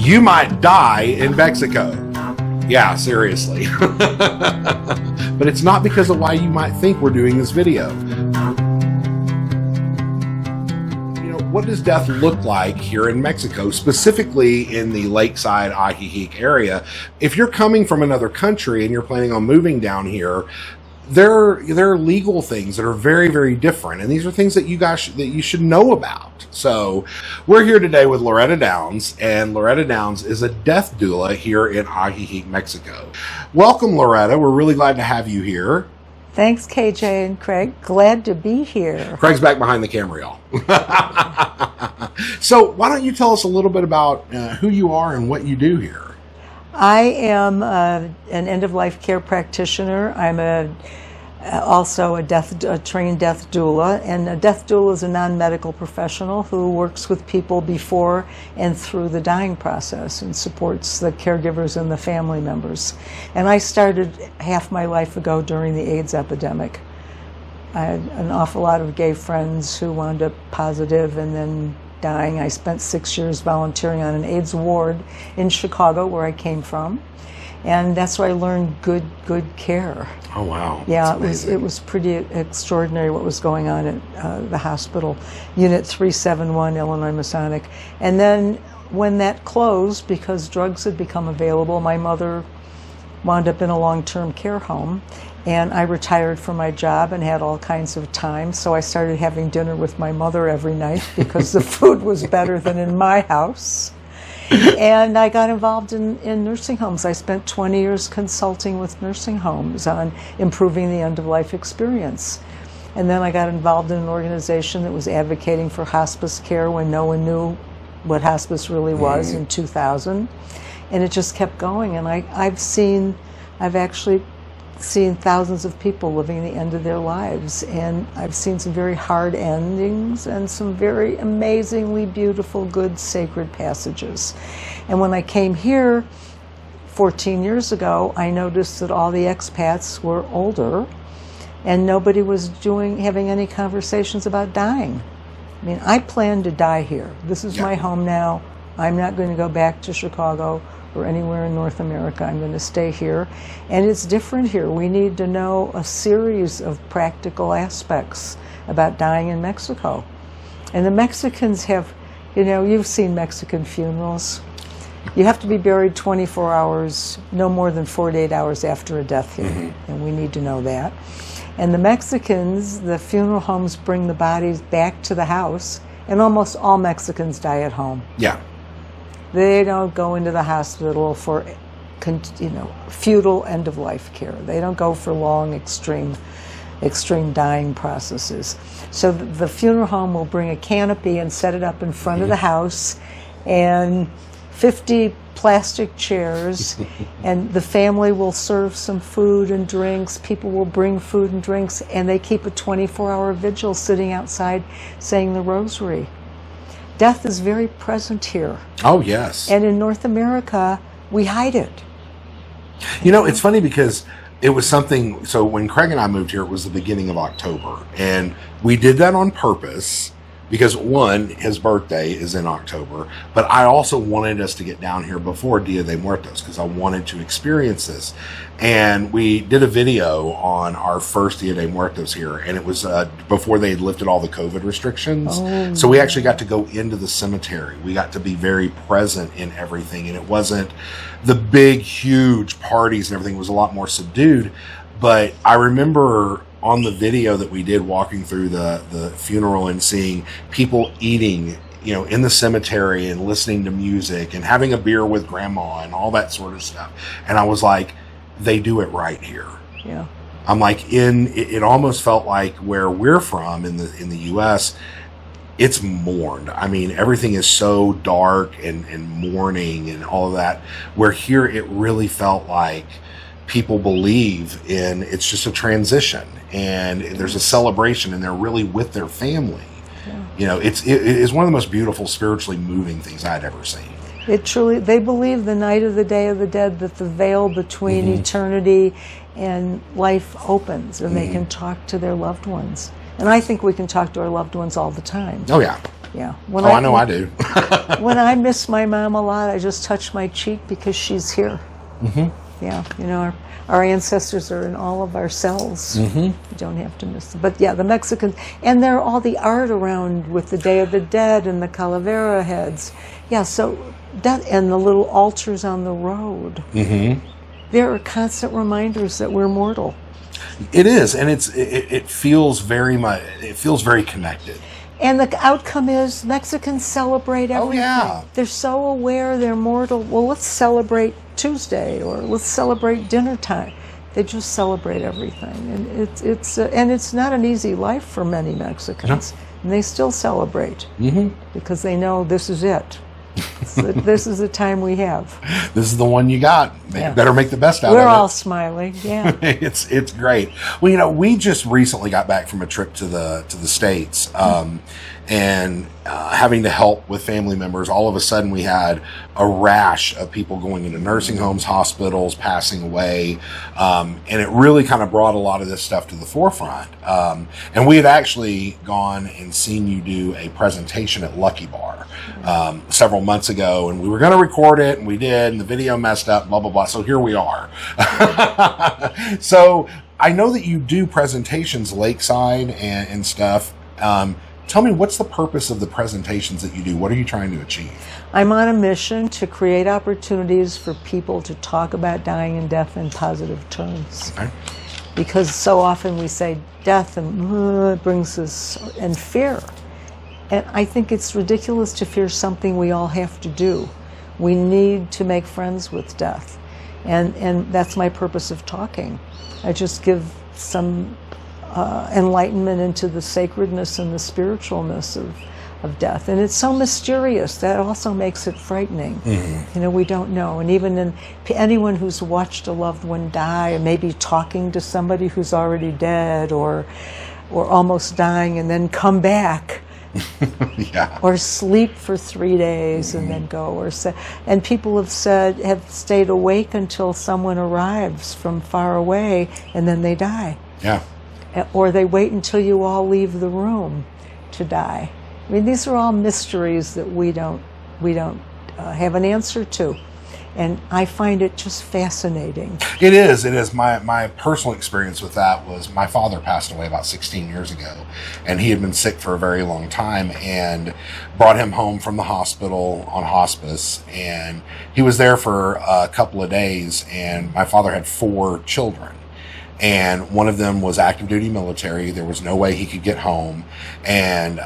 you might die in Mexico. Yeah, seriously. But it's not because of why you might think we're doing this video. What does death look like here in Mexico, specifically in the lakeside Ajijic area? If you're coming from another country and you're planning on moving down here, there are legal things that are very, very different, and these are things that you should know about. So we're here today with Loretta Downs, and Loretta Downs is a death doula here in Ajijic, Mexico. Welcome, Loretta. We're really glad to have you here. Thanks, KJ and Craig. Glad to be here. Craig's back behind the camera, y'all. So why don't you tell us a little bit about who you are and what you do here? I am an end-of-life care practitioner. I'm also a trained death doula, and a death doula is a non-medical professional who works with people before and through the dying process and supports the caregivers and the family members. And I started half my life ago during the AIDS epidemic. I had an awful lot of gay friends who wound up positive and then dying. I spent 6 years volunteering on an AIDS ward in Chicago, where I came from, and that's where I learned good care. Oh wow! Yeah, it was pretty extraordinary what was going on at the hospital, Unit 371, Illinois Masonic. And then when that closed, because drugs had become available, my mother wound up in a long-term care home, and I retired from my job and had all kinds of time, so I started having dinner with my mother every night because the food was better than in my house. And I got involved in nursing homes. I spent 20 years consulting with nursing homes on improving the end-of-life experience. And then I got involved in an organization that was advocating for hospice care when no one knew what hospice really was in 2000. And it just kept going. And I've actually seen thousands of people living the end of their lives, and I've seen some very hard endings and some very amazingly beautiful, good, sacred passages. And when I came here 14 years ago, I noticed that all the expats were older and nobody was having any conversations about dying. I mean, I plan to die here. This is my home now. I'm not going to go back to Chicago or anywhere in North America. I'm going to stay here. And it's different here. We need to know a series of practical aspects about dying in Mexico. And the Mexicans have, you've seen Mexican funerals. You have to be buried 24 hours, no more than 48 hours after a death here. And we need to know that. And the Mexicans, the funeral homes bring the bodies back to the house, and almost all Mexicans die at home. Yeah. They don't go into the hospital for, futile end-of-life care. They don't go for long, extreme dying processes. So the funeral home will bring a canopy and set it up in front of the house, and 50 plastic chairs, and the family will serve some food and drinks. People will bring food and drinks, and they keep a 24-hour vigil sitting outside saying the rosary. Death is very present here. Oh, yes. And in North America, we hide it. It's funny because it was something, so when Craig and I moved here, it was the beginning of October. And we did that on purpose because, one, his birthday is in October, but I also wanted us to get down here before Dia de Muertos because I wanted to experience this. And we did a video on our first Dia de Muertos here, and it was before they had lifted all the COVID restrictions. Oh. So we actually got to go into the cemetery. We got to be very present in everything, and it wasn't the big, huge parties and everything. It was a lot more subdued. But I remember on the video that we did walking through the funeral and seeing people eating, in the cemetery and listening to music and having a beer with grandma and all that sort of stuff. And I was like, they do it right here. Yeah. I'm like, it almost felt like where we're from in the U.S., it's mourned. I mean, everything is so dark and mourning and all of that, where here it really felt like people believe in, it's just a transition and there's a celebration and they're really with their family. Yeah. It is one of the most beautiful, spiritually moving things I'd ever seen. They believe the night of the Day of the Dead, that the veil between eternity and life opens and they can talk to their loved ones. And I think we can talk to our loved ones all the time. Oh, yeah. Yeah. I know I do. When I miss my mom a lot, I just touch my cheek because she's here. Mm-hmm. Yeah, you know, our ancestors are in all of our cells. Mm-hmm. You don't have to miss them. But yeah, the Mexicans, and there are all the art around with the Day of the Dead and the calavera heads. Yeah, so that, and the little altars on the road. Mm-hmm. There are constant reminders that we're mortal. It is, and it feels very much. It feels very connected. And the outcome is Mexicans celebrate everything. Oh, yeah. They're so aware they're mortal. Well, let's celebrate Tuesday, or let's celebrate dinner time. They just celebrate everything, and it's not an easy life for many Mexicans, and they still celebrate because they know this is it. This is the time we have. This is the one you got. Better make the best out of it. We're all smiling. Yeah, it's great. Well, you know, we just recently got back from a trip to the States, and having to help with family members. All of a sudden, we had a rash of people going into nursing homes, hospitals, passing away, and it really kind of brought a lot of this stuff to the forefront. And we had actually gone and seen you do a presentation at Lucky Bar several months ago, and we were going to record it, and we did, and the video messed up, blah, blah, blah. So here we are. So I know that you do presentations lakeside and stuff. Tell me, what's the purpose of the presentations that you do? What are you trying to achieve? I'm on a mission to create opportunities for people to talk about dying and death in positive terms. Okay. Because so often we say death and it brings us, and fear. And I think it's ridiculous to fear something we all have to do. We need to make friends with death. And that's my purpose of talking. I just give some enlightenment into the sacredness and the spiritualness of death. And it's so mysterious. That also makes it frightening. Mm-hmm. You know, we don't know. And even in anyone who's watched a loved one die, or maybe talking to somebody who's already dead or almost dying and then come back, yeah. Or sleep for 3 days and then go, and people have stayed awake until someone arrives from far away and then they die. Yeah. Or they wait until you all leave the room to die. I mean, these are all mysteries that we don't have an answer to. And I find it just fascinating. It is. My personal experience with that was my father passed away about 16 years ago, and he had been sick for a very long time, and brought him home from the hospital on hospice, and he was there for a couple of days, and my father had 4 children. And one of them was active duty military. There was no way he could get home. And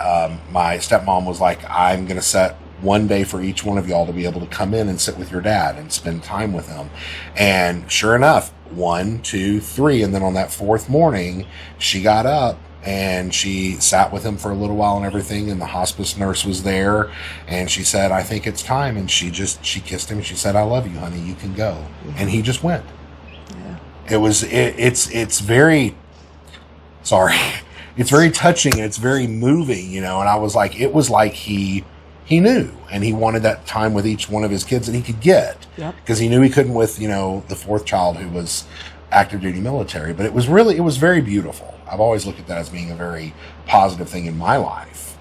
my stepmom was like, I'm going to set one day for each one of y'all to be able to come in and sit with your dad and spend time with him. And sure enough, 1, 2, 3. And then on that 4th morning, she got up and she sat with him for a little while and everything. And the hospice nurse was there. And she said, I think it's time. And she kissed him. And she said, I love you, honey. You can go. And he just went. It's very, it's very touching and it's very moving, you know, and I was like, it was like he knew and he wanted that time with each one of his kids that he could get, because he knew he couldn't with, you know, the 4th child who was active duty military, but it was very beautiful. I've always looked at that as being a very positive thing in my life.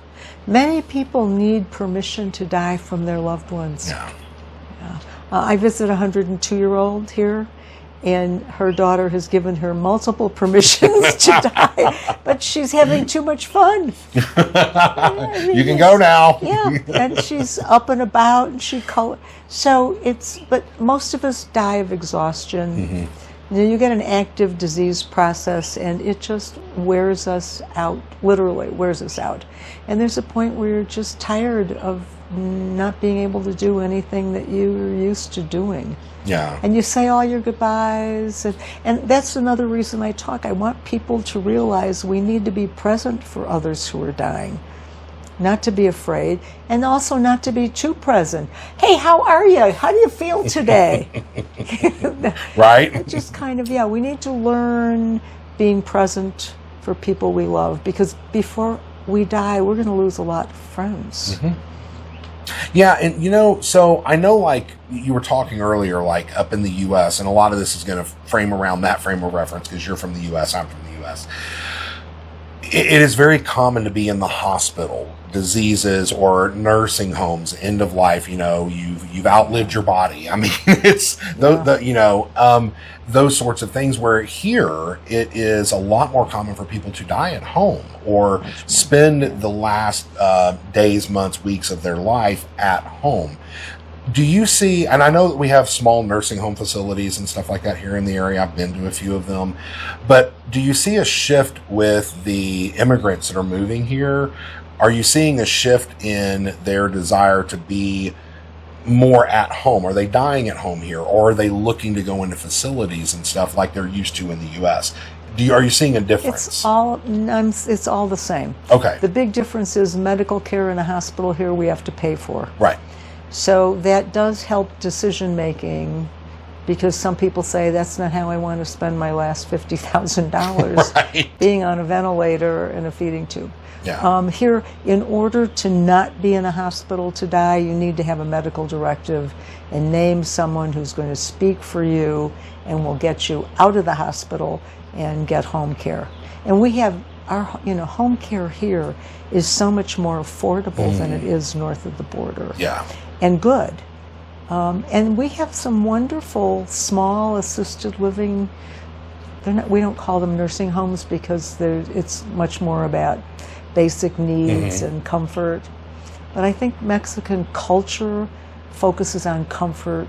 Many people need permission to die from their loved ones. Yeah. I visit a 102-year-old here. And her daughter has given her multiple permissions to die, but she's having too much fun. You can go now. Yeah, and she's up and about, and but most of us die of exhaustion. Mm-hmm. You know, you get an active disease process, and it just wears us out, literally wears us out. And there's a point where you're just tired of not being able to do anything that you were used to doing. Yeah. And you say all your goodbyes. And that's another reason I talk. I want people to realize we need to be present for others who are dying. Not to be afraid. And also not to be too present. Hey, how are you? How do you feel today? Right. Just kind of, we need to learn being present for people we love. Because before we die, we're going to lose a lot of friends. Mm-hmm. Yeah, and you know, so I know, like you were talking earlier, like up in the U.S., and a lot of this is going to frame around that frame of reference because you're from the U.S., I'm from the U.S. it is very common to be in the hospital, diseases or nursing homes, end of life. You've outlived your body. I mean, it's those sorts of things, where here it is a lot more common for people to die at home or spend the last days, months, weeks of their life at home. Do you see, and I know that we have small nursing home facilities and stuff like that here in the area. I've been to a few of them, but do you see a shift with the immigrants that are moving here? Are you seeing a shift in their desire to be more at home? Are they dying at home here, or are they looking to go into facilities and stuff like they're used to in the U.S.? Are you seeing a difference? It's all the same. Okay. The big difference is medical care in a hospital here we have to pay for. Right. So that does help decision making, because some people say that's not how I want to spend my last $50,000 Right. being on a ventilator and a feeding tube. Yeah. Here, in order to not be in a hospital to die, you need to have a medical directive and name someone who's going to speak for you and will get you out of the hospital and get home care. And we have our, home care here is so much more affordable than it is north of the border. Yeah. And good. And we have some wonderful small assisted living. We don't call them nursing homes because it's much more about basic needs and comfort. But I think Mexican culture focuses on comfort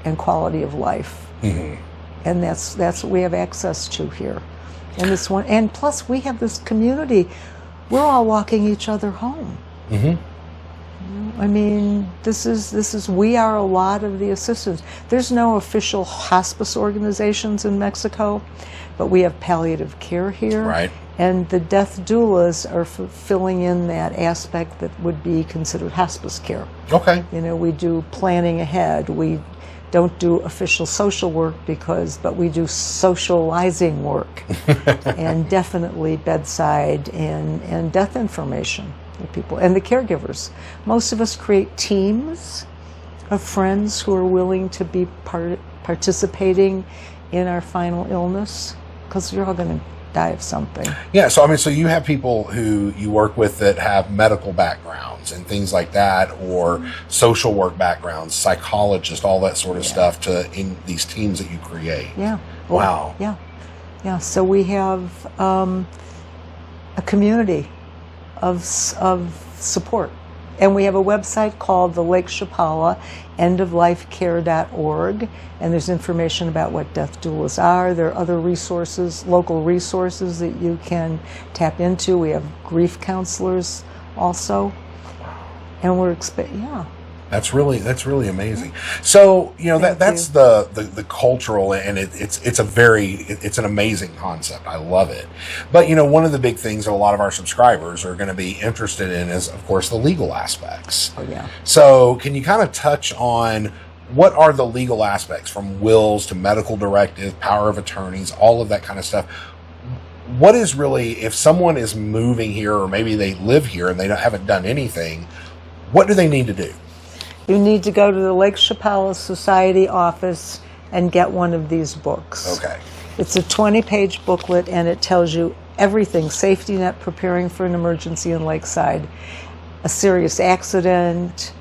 and quality of life. And that's what we have access to here. And this one, and plus we have this community. We're all walking each other home. I mean, we are a lot of the assistants. There's no official hospice organizations in Mexico, but we have palliative care here. Right. And the death doulas are filling in that aspect that would be considered hospice care. Okay. We do planning ahead. We don't do official social work but we do socializing work and definitely bedside and death information. The people and the caregivers. Most of us create teams of friends who are willing to be participating in our final illness, because you're all going to die of something. Yeah, so you have people who you work with that have medical backgrounds and things like that, or social work backgrounds, psychologists, all that sort of stuff in these teams that you create. Yeah. Wow. Yeah. So we have a community of support. And we have a website called the Lake Chapala, endoflifecare.org, and there's information about what death doulas are. There are other resources, local resources that you can tap into. We have grief counselors also. And we're That's really amazing. So that's the cultural, and it's an amazing concept. I love it. But one of the big things that a lot of our subscribers are going to be interested in is, of course, the legal aspects. Oh yeah. So can you kind of touch on what are the legal aspects, from wills to medical directives, power of attorneys, all of that kind of stuff? What is really, if someone is moving here, or maybe they live here and they haven't done anything, what do they need to do? You need to go to the Lake Chapala Society office and get one of these books. Okay. It's a 20-page booklet, and it tells you everything: safety net, preparing for an emergency in Lakeside, a serious accident,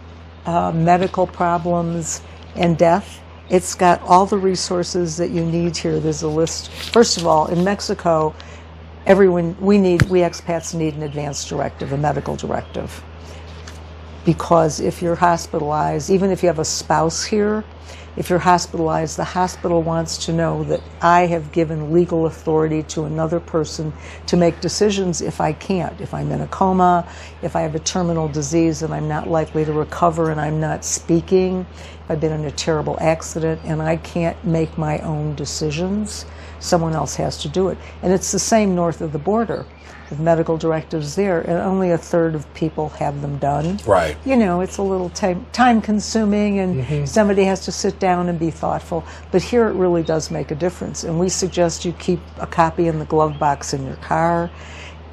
medical problems, and death. It's got all the resources that you need here. There's a list. First of all, in Mexico, we expats need an advance directive, a medical directive. Because if you're hospitalized, even if you have a spouse here, if you're hospitalized, the hospital wants to know that I have given legal authority to another person to make decisions if I can't. If I'm in a coma, if I have a terminal disease and I'm not likely to recover and I'm not speaking, if I've been in a terrible accident and I can't make my own decisions, someone else has to do it. And it's the same north of the border. With medical directives there, and only a third of people have them done. Right. It's a little time consuming, and somebody has to sit down and be thoughtful. But here it really does make a difference. And we suggest you keep a copy in the glove box in your car,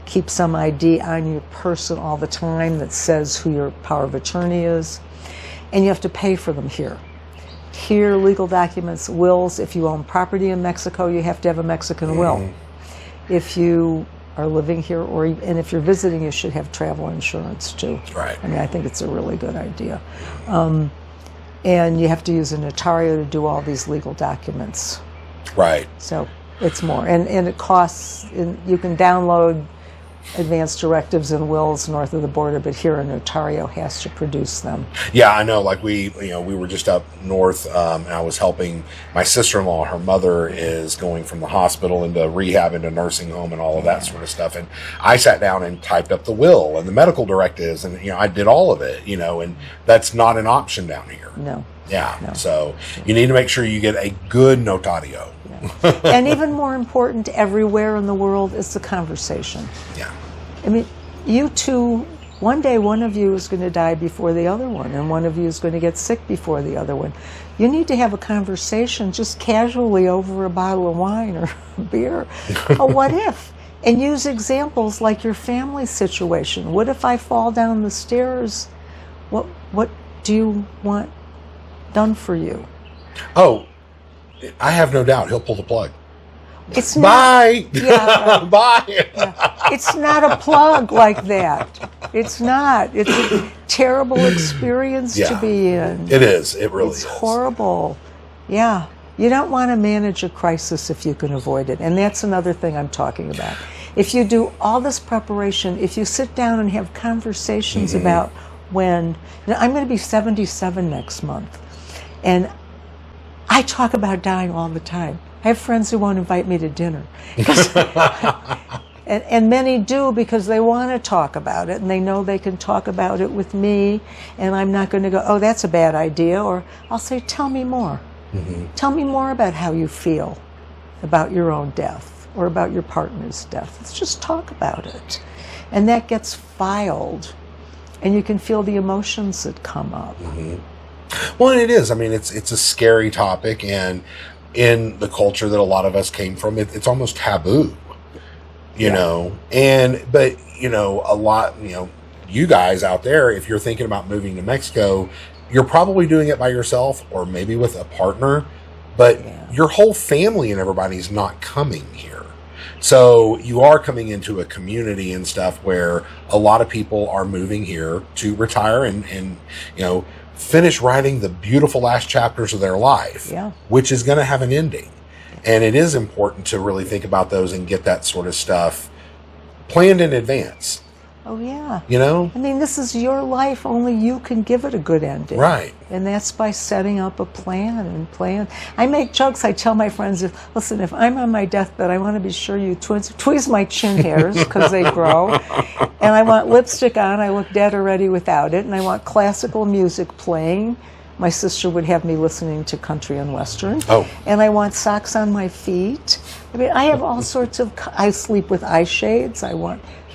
keep some ID on your person all the time that says who your power of attorney is, and you have to pay for them here. Here, legal documents, wills, if you own property in Mexico, you have to have a Mexican will. If you are living here, and if you're visiting, you should have travel insurance too. Right. I mean, I think it's a really good idea. And you have to use a notario to do all these legal documents. Right. So it's more. And it costs, you can download advanced directives and wills north of the border, but here a notario has to produce them. Yeah, I know. Like we were just up north, and I was helping my sister-in-law. Her mother is going from the hospital into rehab, into nursing home, and all of that sort of stuff. And I sat down and typed up the will and the medical directives, and I did all of it. And that's not an option down here. No. Yeah. No. So you need to make sure you get a good notario. And even more important, everywhere in the world is the conversation. Yeah. I mean, you two, one day one of you is going to die before the other one, and one of you is going to get sick before the other one. You need to have a conversation just casually over a bottle of wine or beer. What if? And use examples like your family situation. What if I fall down the stairs? What do you want done for you? Oh, I have no doubt he'll pull the plug. It's not, Bye. Yeah, right. Bye. Yeah. It's not a plug like that. It's not. It's a terrible experience to be in. It is. It really is. It's horrible. Yeah. You don't want to manage a crisis if you can avoid it. And that's another thing I'm talking about. If you do all this preparation, if you sit down and have conversations about when, I'm going to be 77 next month. And I talk about dying all the time. I have friends who won't invite me to dinner. And many do because they want to talk about it, and they know they can talk about it with me, and I'm not going to go, oh, that's a bad idea, or I'll say, tell me more. Tell me more about how you feel about your own death or about your partner's death. Let's just talk about it. And that gets filed, and you can feel the emotions that come up. Well, and it is. I mean, it's a scary topic, and in the culture that a lot of us came from, it's almost taboo, you know. But a lot, you guys out there, if you're thinking about moving to Mexico, you're probably doing it by yourself or maybe with a partner, but your whole family and everybody's not coming here. So you are coming into a community and stuff where a lot of people are moving here to retire and finish writing the beautiful last chapters of their life, which is going to have an ending. And it is important to really think about those and get that sort of stuff planned in advance. Oh, yeah. I mean, this is your life. Only you can give it a good ending. Right. And that's by setting up a plan. I make jokes. I tell my friends, if I'm on my deathbed, I want to be sure you tweeze my chin hairs because they grow. And I want lipstick on. I look dead already without it. And I want classical music playing. My sister would have me listening to country and western. Oh. And I want socks on my feet. I mean, I have all sorts of, I sleep with eye shades.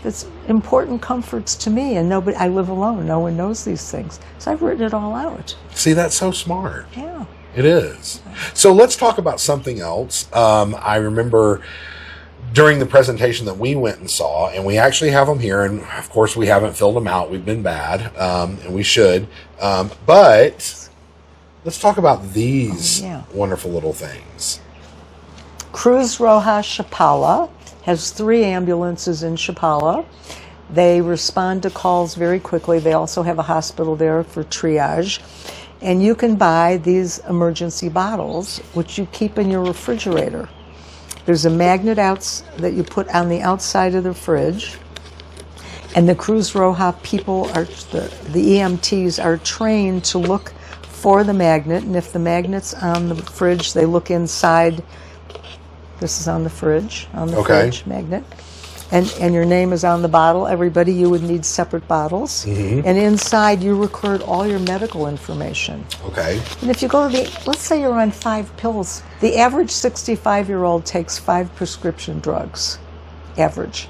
It's important comforts to me, and I live alone. No one knows these things. So I've written it all out. See, that's so smart. Yeah. It is. So let's talk about something else. I remember during the presentation that we went and saw, and we actually have them here, and of course we haven't filled them out. We've been bad, and we should. But let's talk about these wonderful little things. Cruz, Roja, Chapala has 3 ambulances in Chapala. They respond to calls very quickly. They also have a hospital there for triage. And you can buy these emergency bottles, which you keep in your refrigerator. There's a magnet that you put on the outside of the fridge. And the Cruz Roja people, the EMTs, are trained to look for the magnet. And if the magnet's on the fridge, they look inside. This is on the fridge, fridge magnet. And your name is on the bottle. Everybody, you would need separate bottles. And inside, you record all your medical information. Okay. And if you go to let's say you're on 5 pills. The average 65-year-old takes 5 prescription drugs. Average.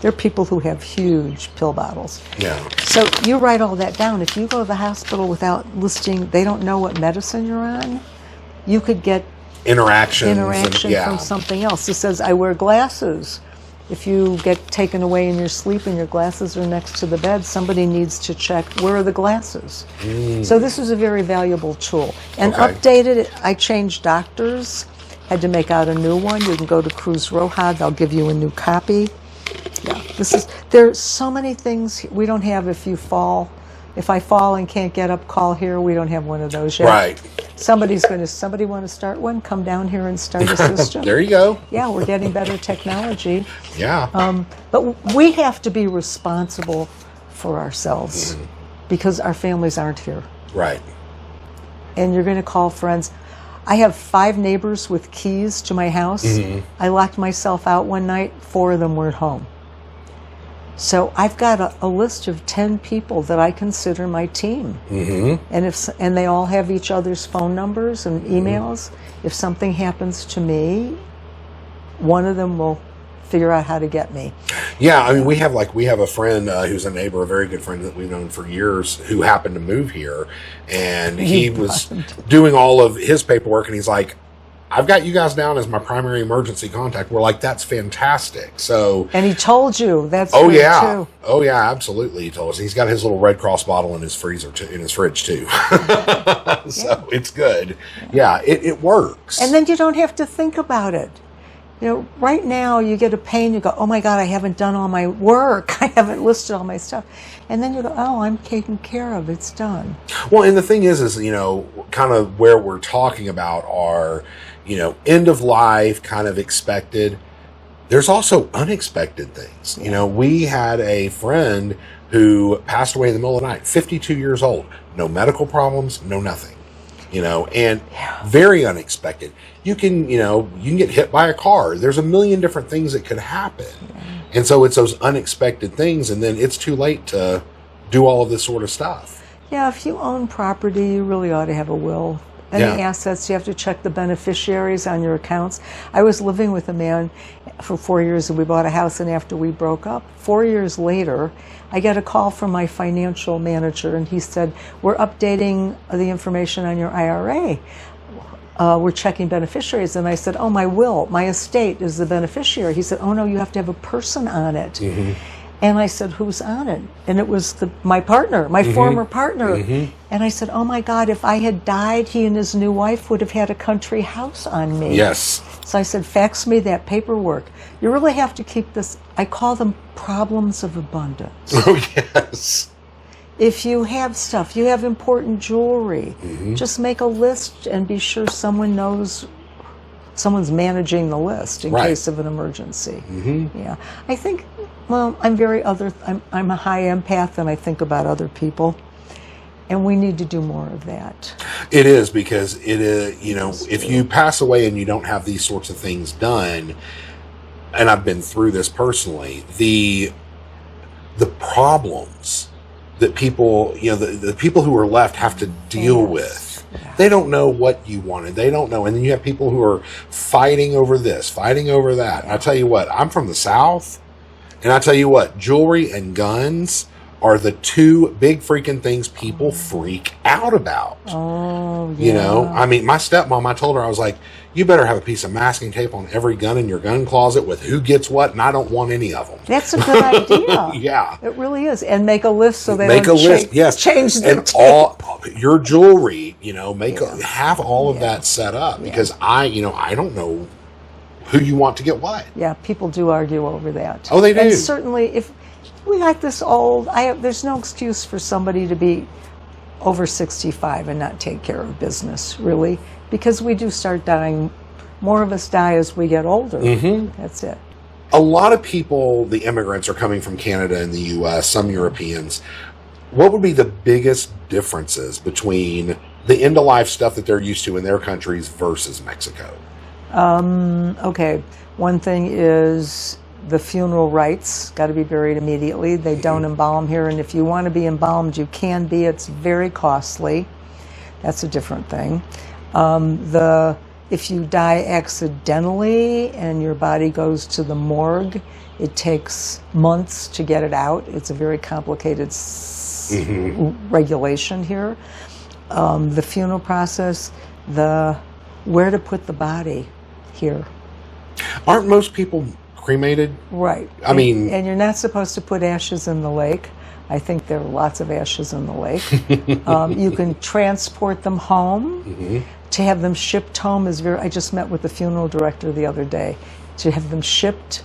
There are people who have huge pill bottles. Yeah. So you write all that down. If you go to the hospital without listing, they don't know what medicine you're on, you could get interaction from something else. It says, I wear glasses. If you get taken away in your sleep and your glasses are next to the bed, somebody needs to check, where are the glasses? So this is a very valuable tool. And updated, I changed doctors, had to make out a new one. You can go to Cruz Roja, they'll give you a new copy. There's so many things we don't have. If I fall and can't get up, call here. We don't have one of those yet. Right. Somebody want to start one? Come down here and start a system. There you go. Yeah, we're getting better technology. Yeah. But we have to be responsible for ourselves because our families aren't here. Right. And you're going to call friends. I have 5 neighbors with keys to my house. I locked myself out one night. 4 of them weren't home. So I've got a list of 10 people that I consider my team. And they all have each other's phone numbers and emails. If something happens to me, one of them will figure out how to get me. Yeah, I mean, we have a friend who's a neighbor, a very good friend that we've known for years, who happened to move here, and he was doing all of his paperwork, and he's like, I've got you guys down as my primary emergency contact. We're like, that's fantastic. So, and he told you that's too. Too. Oh yeah, absolutely. He told us. He's got his little Red Cross bottle in his freezer in his fridge too. So it's good. Yeah, it works. And then you don't have to think about it. You know, right now you get a pain, you go, oh my God, I haven't done all my work. I haven't listed all my stuff. And then you go, oh, I'm taken care of. It's done. Well, and the thing is, you know, kind of where we're talking about are, you know, end of life, kind of expected. There's also unexpected things. You know, we had a friend who passed away in the middle of the night, 52 years old, no medical problems, no nothing. You know, and very unexpected. You can get hit by a car. There's a million different things that could happen. And so it's those unexpected things, and then it's too late to do all of this sort of stuff. Yeah, if you own property, you really ought to have a will. Any assets, you have to check the beneficiaries on your accounts. I was living with a man for 4 years, and we bought a house, and after we broke up, 4 years later, I got a call from my financial manager, and he said, we're updating the information on your IRA. We're checking beneficiaries. And I said, oh, my will, my estate is the beneficiary. He said, oh, no, you have to have a person on it. And I said, who's on it? And it was my partner, my former partner. And I said, oh, my God, if I had died, he and his new wife would have had a country house on me. Yes. So I said, fax me that paperwork. You really have to keep this. I call them problems of abundance. Oh, yes. If you have stuff, you have important jewelry, just make a list and be sure someone knows, someone's managing the list in case of an emergency. Yeah. I think, well, I'm a high empath, and I think about other people. And we need to do more of that. It is, because it is, you know, if you pass away and you don't have these sorts of things done, and I've been through this personally, the problems that people, you know, the people who are left have to deal with. They don't know what you wanted. They don't know. And then you have people who are fighting over this, fighting over that. And I tell you what, I'm from the South, and I tell you what, jewelry and guns are the 2 big freaking things people freak out about. Oh, yeah. You know, I mean, my stepmom, I told her, I was like, you better have a piece of masking tape on every gun in your gun closet with who gets what, and I don't want any of them. That's a good idea. Yeah. It really is. And make a list so they make don't a list, yes. change the and tape. all your jewelry, you know, have all of that set up, because I don't know who you want to get what. Yeah, people do argue over that. Oh, they do. And certainly, if we got this old, there's no excuse for somebody to be over 65 and not take care of business, really, because we do start dying. More of us die as we get older. That's it. A lot of people, the immigrants, are coming from Canada and the U.S., some Europeans. What would be the biggest differences between the end-of-life stuff that they're used to in their countries versus Mexico? Okay, one thing is the funeral rites, got to be buried immediately. They don't embalm here, and if you want to be embalmed, you can be. It's very costly. That's a different thing. If you die accidentally and your body goes to the morgue, it takes months to get it out. It's a very complicated regulation here. The funeral process, where to put the body here. Aren't most people cremated? Right. I mean... And you're not supposed to put ashes in the lake. I think there are lots of ashes in the lake. You can transport them home. To have them shipped home is I just met with the funeral director the other day. To have them shipped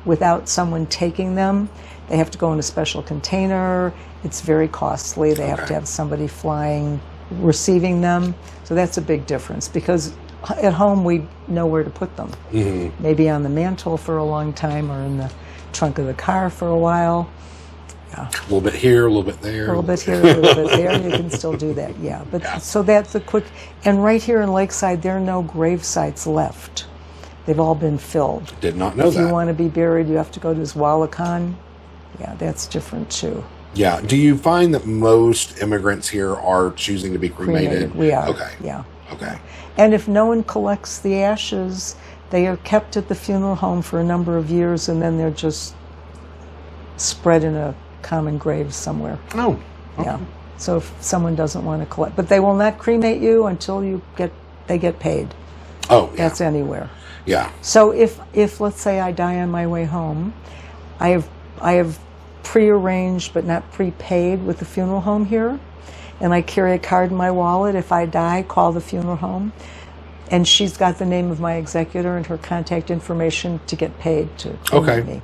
without someone taking them. They have to go in a special container. It's very costly. They have to have somebody flying, receiving them. So that's a big difference, because at home we know where to put them. Maybe on the mantle for a long time, or in the trunk of the car for a while. A little bit here, a little bit there. A little bit here, a little bit there. You can still do that, yeah. But so that's a quick. And right here in Lakeside, there are no grave sites left. They've all been filled. Did not know that. If you want to be buried, you have to go to Zwalakan. Yeah, that's different too. Yeah. Do you find that most immigrants here are choosing to be cremated? We are. Okay. Yeah. Okay. And if no one collects the ashes, they are kept at the funeral home for a number of years, and then they're just spread in a common grave somewhere. Oh. Okay. Yeah. So if someone doesn't want to collect, but they will not cremate you until they get paid. Oh, yeah. That's anywhere. Yeah. So if let's say I die on my way home, I have prearranged but not prepaid with the funeral home here, and I carry a card in my wallet. If I die, call the funeral home, and she's got the name of my executor and her contact information to get paid to cremate me.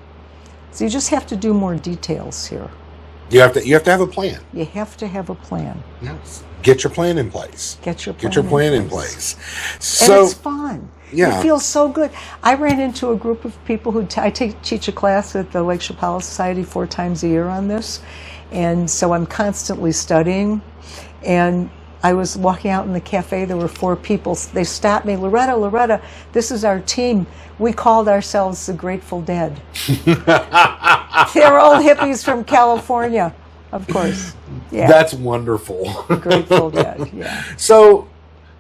So you just have to do more details here. You have to have a plan. You have to have a plan. Yes. Get your plan in place. Get your plan in place. And So it's fun. Yeah. It feels so good. I ran into a group of people who I teach a class at the Lake Chapala Society 4 times a year on this, and so I'm constantly studying. And I was walking out in the cafe. There were 4 people. They stopped me. Loretta, this is our team. We called ourselves the Grateful Dead. They're old hippies from California, of course. Yeah. That's wonderful. Grateful Dead. Yeah. So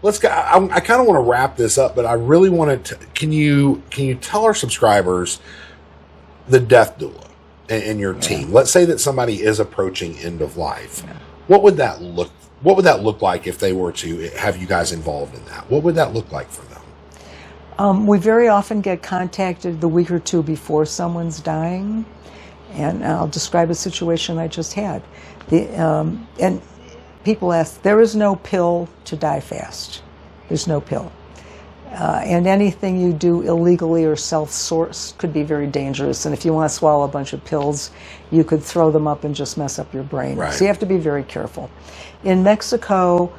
let's go. I kind of want to wrap this up, but I really wanted to. Can you tell our subscribers the Death Doula and your team? Let's say that somebody is approaching end of life. Yeah. What would that look like if they were to have you guys involved in that? What would that look like for them? We very often get contacted the week or 2 before someone's dying, and I'll describe a situation I just had. And people ask, there is no pill to die fast. There's no pill. And anything you do illegally or self-sourced could be very dangerous. And if you want to swallow a bunch of pills, you could throw them up and just mess up your brain. Right. So you have to be very careful. In Mexico,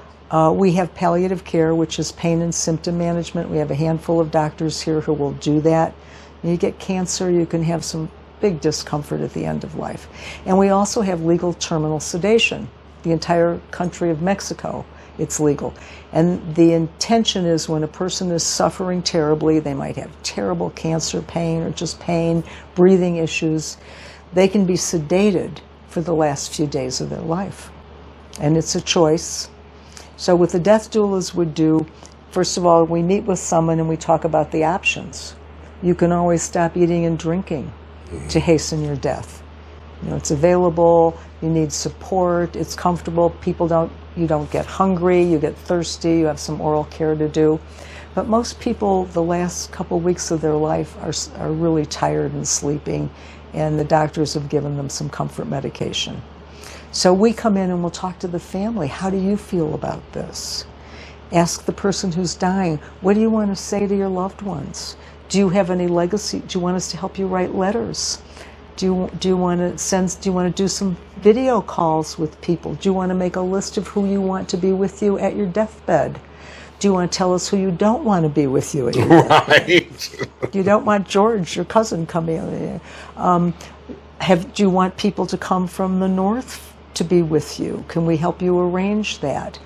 we have palliative care, which is pain and symptom management. We have a handful of doctors here who will do that. When you get cancer, you can have some big discomfort at the end of life. And we also have legal terminal sedation. The entire country of Mexico, it's legal. And the intention is when a person is suffering terribly, they might have terrible cancer pain or just pain, breathing issues, they can be sedated for the last few days of their life. And it's a choice. So what the death doulas would do, first of all, we meet with someone and we talk about the options. You can always stop eating and drinking to hasten your death. You know, it's available, you need support, it's comfortable, you don't get hungry, you get thirsty, you have some oral care to do. But most people, the last couple weeks of their life are really tired and sleeping, and the doctors have given them some comfort medication. So we come in and we'll talk to the family. How do you feel about this? Ask the person who's dying, what do you want to say to your loved ones? Do you have any legacy? Do you want us to help you write letters? Do you want to do some video calls with people? Do you want to make a list of who you want to be with you at your deathbed? Do you want to tell us who you don't want to be with you at your deathbed? Right. You don't want George, your cousin, coming in. Do you want people to come from the north to be with you? Can we help you arrange that?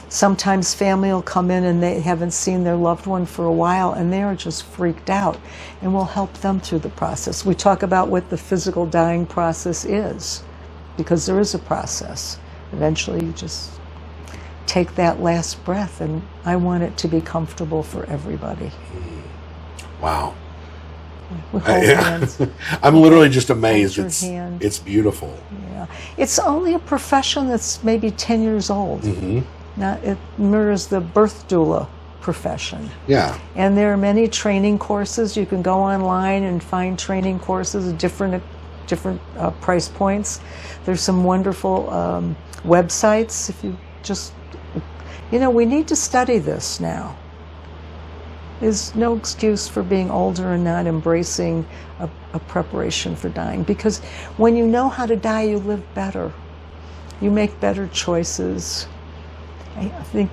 Sometimes family will come in and they haven't seen their loved one for a while and they are just freaked out, and we'll help them through the process. We talk about what the physical dying process is, because there is a process. Eventually you just take that last breath, and I want it to be comfortable for everybody. Wow. We hold hands. I'm literally just amazed. Hold your hand. It's beautiful. Yeah. It's only a profession that's maybe 10 years old. It mirrors the birth doula profession. Yeah. And there are many training courses. You can go online and find training courses at different price points. There's some wonderful websites. If you just, we need to study this now. is no excuse for being older and not embracing a preparation for dying. Because when you know how to die, you live better. You make better choices. I think,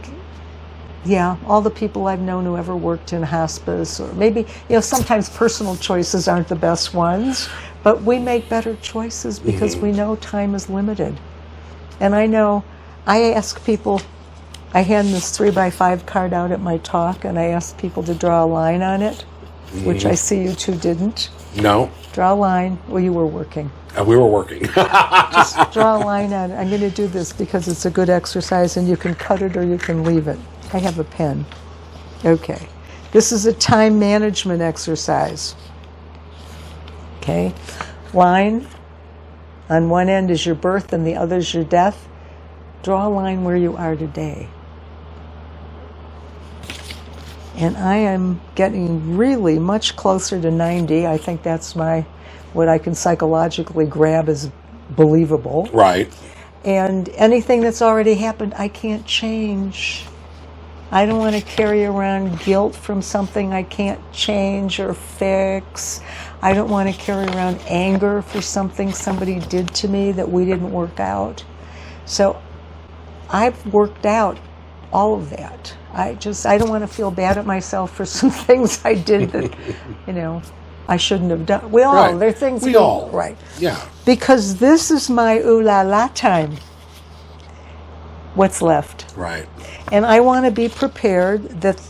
yeah, all the people I've known who ever worked in hospice, or maybe, sometimes personal choices aren't the best ones, but we make better choices because we know time is limited. And I know, I ask people, I hand this 3x5 card out at my talk, and I ask people to draw a line on it, which I see you two didn't. No. Draw a line. Well, you were working. We were working. Just draw a line on it. I'm going to do this because it's a good exercise, and you can cut it or you can leave it. I have a pen. Okay. This is a time management exercise. Okay. Line. On one end is your birth and the other is your death. Draw a line where you are today. And I am getting really much closer to 90. I think that's what I can psychologically grab as believable. Right. And anything that's already happened, I can't change. I don't want to carry around guilt from something I can't change or fix. I don't want to carry around anger for something somebody did to me that we didn't work out. So I've worked out all of that. I don't want to feel bad at myself for some things I did that, I shouldn't have done. We all, Right. there are things We all. right. Yeah. Because this is my ooh la la time. What's left? Right. And I want to be prepared that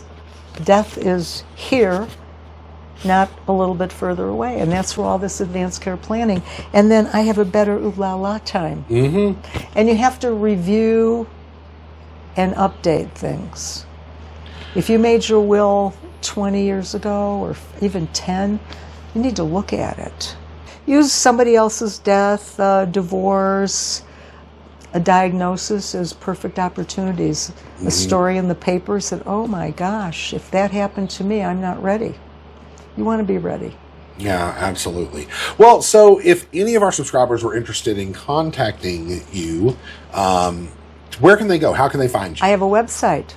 death is here, not a little bit further away. And that's for all this advanced care planning. And then I have a better ooh la la time. Mm-hmm. And you have to review and update things. If you made your will 20 years ago or even 10, you need to look at it. Use somebody else's death, divorce, a diagnosis as perfect opportunities. A story in the paper said, oh my gosh, if that happened to me, I'm not ready. You want to be ready. Yeah, absolutely. Well, so if any of our subscribers were interested in contacting you, where can they go? How can they find you? I have a website.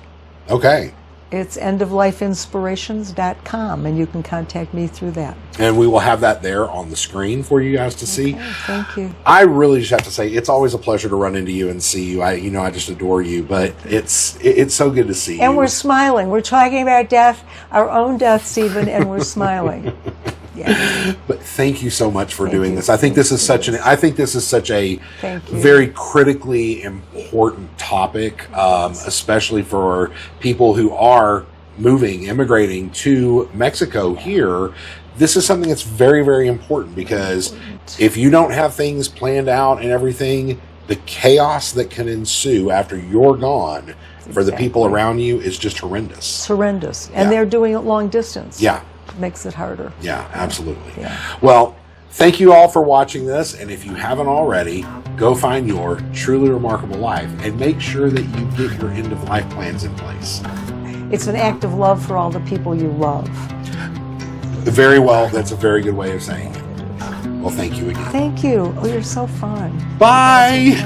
Okay. It's endoflifeinspirations.com, and you can contact me through that. And we will have that there on the screen for you guys to see. Okay, thank you. I really just have to say, it's always a pleasure to run into you and see you. I just adore you, but it's so good to see you. And we're smiling. We're talking about death, our own deaths even, and we're smiling. Yeah. But thank you so much for Thank doing you. this. I think this is such a Thank you. very critically important topic, especially for people who are immigrating to Mexico here. This is something that's very, very important because if you don't have things planned out and everything, the chaos that can ensue after you're gone for the people around you is just horrendous. It's horrendous. And Yeah. they're doing it long distance. Yeah. Makes it harder. Yeah, absolutely. Yeah. Well, thank you all for watching this. And if you haven't already, go find your truly remarkable life and make sure that you get your end of life plans in place. It's an act of love for all the people you love. Very well. That's a very good way of saying it. Well, thank you again. Thank you. Oh, you're so fun. Bye.